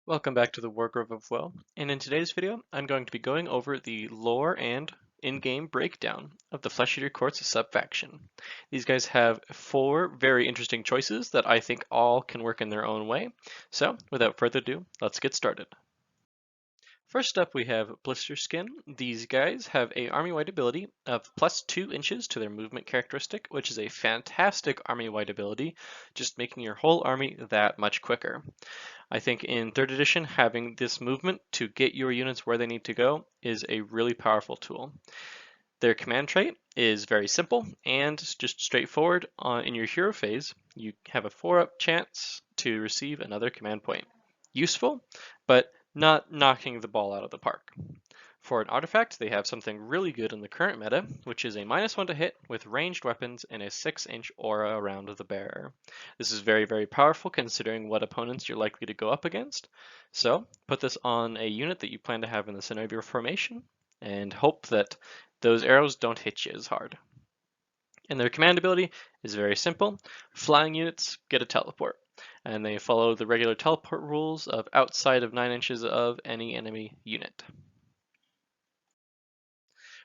Welcome back to the Wargrove of Woe, and in today's video, I'm going to be going over the lore and in-game breakdown of the Flesh Eater Court's Subfaction. These guys have 4 very interesting choices that I think all can work in their own way, so without further ado, let's get started. First up, we have Blister Skin. These guys have a army-wide ability of plus 2 inches to their movement characteristic, which is a fantastic army-wide ability, just making your whole army that much quicker. I think in 3rd edition, having this movement to get your units where they need to go is a really powerful tool. Their command trait is very simple and just straightforward. In your hero phase, you have a 4-up chance to receive another command point. Useful, but not knocking the ball out of the park. For an artifact, they have something really good in the current meta, which is a -1 to hit with ranged weapons and a 6-inch aura around the bearer. This is very, very powerful considering what opponents you're likely to go up against. So put this on a unit that you plan to have in the center of your formation and hope that those arrows don't hit you as hard. And their command ability is very simple. Flying units get a teleport, and they follow the regular teleport rules of outside of 9 inches of any enemy unit.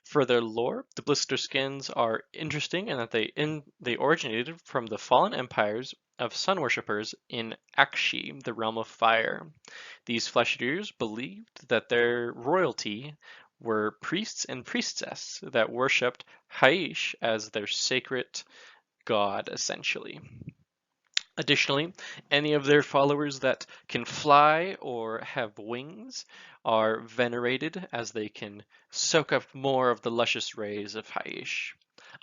For their lore, the Blister Skins are interesting in that they originated from the fallen empires of sun worshippers in Akshi, the realm of fire. These flesh eaters believed that their royalty were priests and priestesses that worshipped Haish as their sacred god, essentially. Additionally, any of their followers that can fly or have wings are venerated as they can soak up more of the luscious rays of Haish.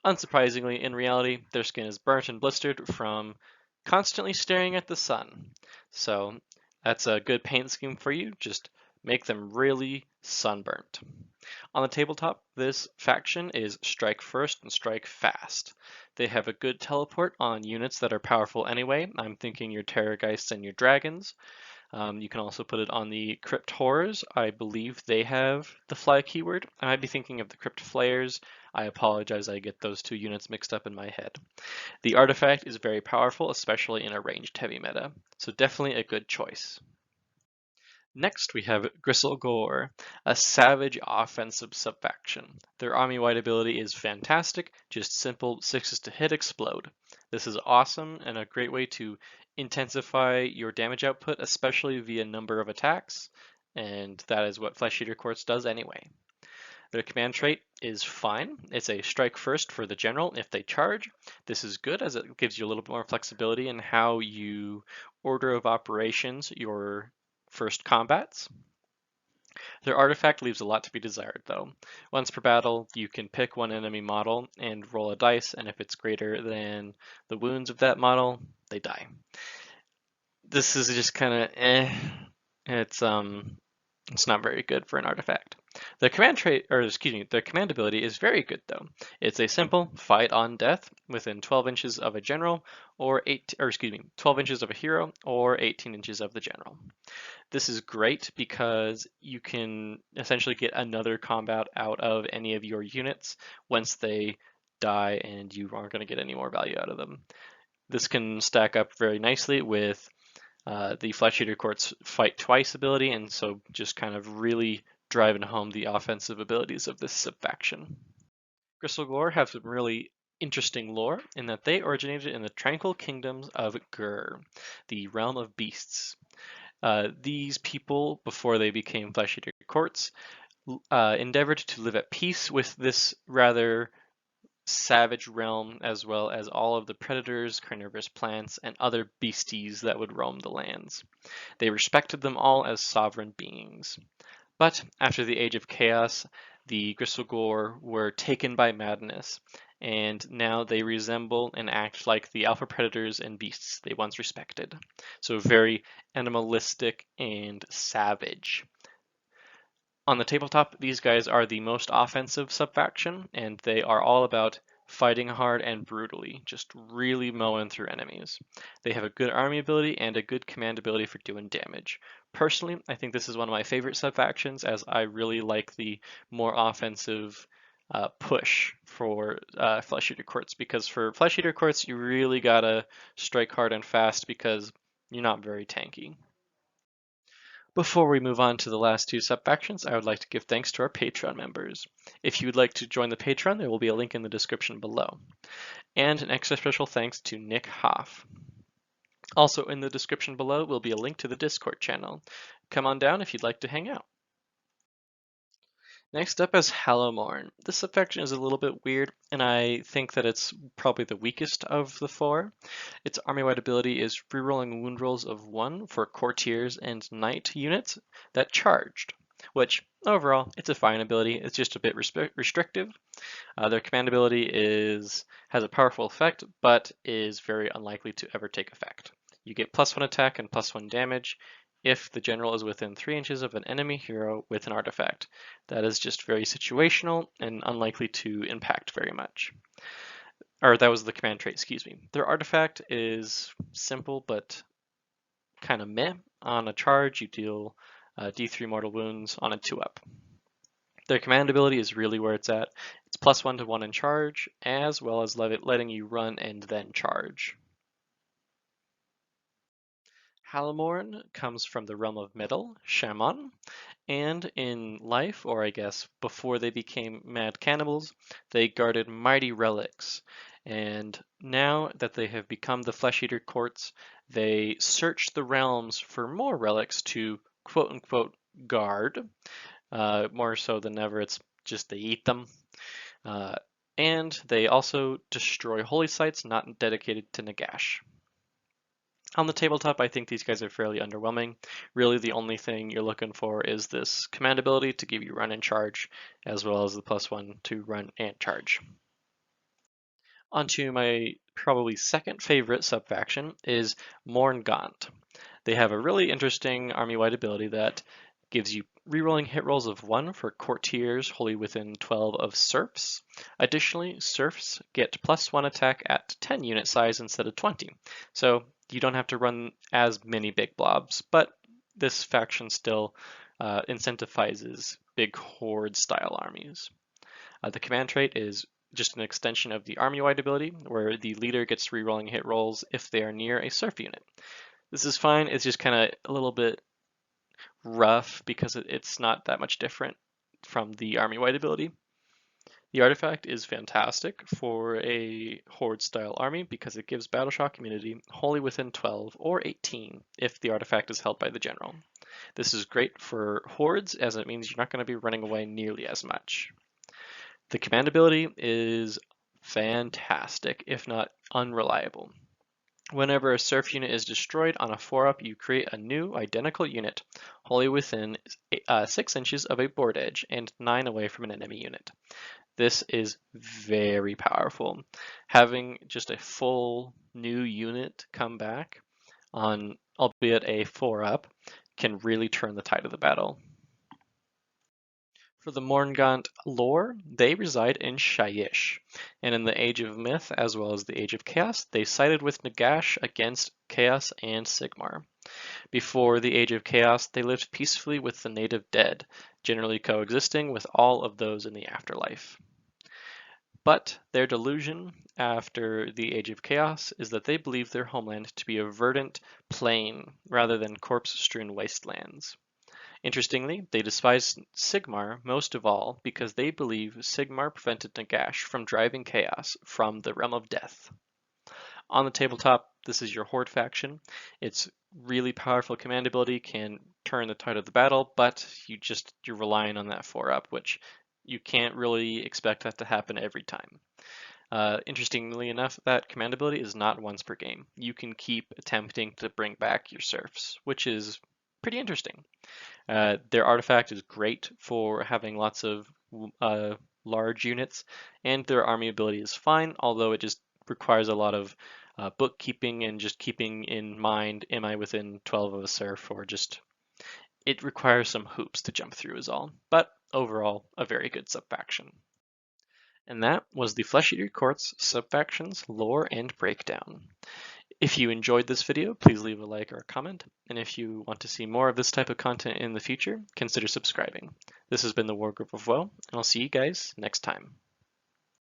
Unsurprisingly, in reality, their skin is burnt and blistered from constantly staring at the sun. So that's a good paint scheme for you. Just make them really sunburnt. On the tabletop, this faction is strike first and strike fast. They have a good teleport on units that are powerful anyway. I'm thinking your Terrorgeists and your Dragons. You can also put it on the Crypt Horrors. I believe they have the fly keyword. I might be thinking of the Crypt Flayers. I apologize, I get those 2 units mixed up in my head. The artifact is very powerful, especially in a ranged heavy meta, so definitely a good choice. Next, we have Gristle Gore, a savage offensive subfaction. Their army-wide ability is fantastic, just simple 6s to hit explode. This is awesome and a great way to intensify your damage output, especially via number of attacks, and that is what Flesh Eater Quartz does anyway. Their command trait is fine. It's a strike first for the general if they charge. This is good as it gives you a little bit more flexibility in how you order of operations your first combats. Their artifact leaves a lot to be desired though. Once per battle, you can pick one enemy model and roll a dice, and if it's greater than the wounds of that model, they die. This is just kind of It's not very good for an artifact. The command trait, or excuse me, the command ability is very good though. It's a simple fight on death within 12 inches of a general, or 12 inches of a hero, or 18 inches of the general. This is great because you can essentially get another combat out of any of your units once they die, and you aren't going to get any more value out of them. This can stack up very nicely with the Flesh Eater Court's Fight Twice ability, and so just kind of really driving home the offensive abilities of this subfaction. Gristle Gore have some really interesting lore in that they originated in the tranquil kingdoms of Gur, the realm of beasts. These people, before they became Flesh Eater Courts, endeavored to live at peace with this rather savage realm, as well as all of the predators, carnivorous plants, and other beasties that would roam the lands. They respected them all as sovereign beings. But after the Age of Chaos, the Gristle Gore were taken by madness, and now they resemble and act like the alpha predators and beasts they once respected. So very animalistic and savage. On the tabletop, these guys are the most offensive subfaction, and they are all about fighting hard and brutally, just really mowing through enemies. They have a good army ability and a good command ability for doing damage. Personally, I think this is one of my favorite subfactions, as I really like the more offensive push for Flesh Eater Courts, because for Flesh Eater Courts, you really gotta strike hard and fast because you're not very tanky. Before we move on to the last two sub-factions, I would like to give thanks to our Patreon members. If you would like to join the Patreon, there will be a link in the description below. And an extra special thanks to Nick Hoff. Also in the description below will be a link to the Discord channel. Come on down if you'd like to hang out. Next up is Halamorn. This subfaction is a little bit weird, and I think that it's probably the weakest of the four. Its army-wide ability is rerolling wound rolls of 1 for courtiers and knight units that charged, which overall it's a fine ability. It's just a bit restrictive. Their command ability has a powerful effect, but is very unlikely to ever take effect. You get +1 attack and +1 damage if the general is within 3 inches of an enemy hero with an artifact. That is just very situational and unlikely to impact very much. Or that was the command trait, excuse me. Their artifact is simple but kind of meh. On a charge, you deal D3 mortal wounds on a 2-up. Their command ability is really where it's at. It's +1 to 1 in charge, as well as letting you run and then charge. Halamorn comes from the realm of metal, Shaman, and in life, or I guess before they became mad cannibals, they guarded mighty relics. And now that they have become the Flesh Eater courts, they search the realms for more relics to quote unquote guard. More so than ever, it's just they eat them. And they also destroy holy sites not dedicated to Nagash. On the tabletop, I think these guys are fairly underwhelming. Really, the only thing you're looking for is this command ability to give you run and charge, as well as the +1 to run and charge. Onto my probably second favorite subfaction is Morgant. They have a really interesting army-wide ability that gives you rerolling hit rolls of 1 for courtiers wholly within 12 of serfs. Additionally, serfs get +1 attack at 10 unit size instead of 20. So you don't have to run as many big blobs, but this faction still incentivizes big horde style armies. The command trait is just an extension of the army-wide ability, where the leader gets rerolling hit rolls if they are near a serf unit. This is fine, it's just kind of a little bit rough because it's not that much different from the army-wide ability. The artifact is fantastic for a horde-style army because it gives battle shock immunity wholly within 12 or 18 if the artifact is held by the general. This is great for hordes as it means you're not going to be running away nearly as much. The command ability is fantastic, if not unreliable. Whenever a serf unit is destroyed on a 4-up, you create a new identical unit, wholly within 6 inches of a board edge and 9 away from an enemy unit. This is very powerful. Having just a full new unit come back on, albeit a 4-up, can really turn the tide of the battle. For the Morgant Lore, they reside in Shyish, and in the Age of Myth as well as the Age of Chaos, they sided with Nagash against Chaos and Sigmar. Before the Age of Chaos, they lived peacefully with the native dead, generally coexisting with all of those in the afterlife. But their delusion after the Age of Chaos is that they believe their homeland to be a verdant plain rather than corpse-strewn wastelands. Interestingly, they despise Sigmar most of all because they believe Sigmar prevented Nagash from driving chaos from the realm of death. On the tabletop, this is your Horde faction. Its really powerful command ability can turn the tide of the battle, but you're relying on that 4-up, which you can't really expect that to happen every time. Interestingly enough, that command ability is not once per game. You can keep attempting to bring back your serfs, which is pretty interesting. Their artifact is great for having lots of large units, and their army ability is fine, although it just requires a lot of bookkeeping and just keeping in mind, am I within 12 of a serf, or just, it requires some hoops to jump through is all. But overall, a very good subfaction. And that was the Flesh Eater Courts Subfactions Lore and Breakdown. If you enjoyed this video, please leave a like or a comment, and if you want to see more of this type of content in the future, consider subscribing. This has been the War Group of Woe, and I'll see you guys next time.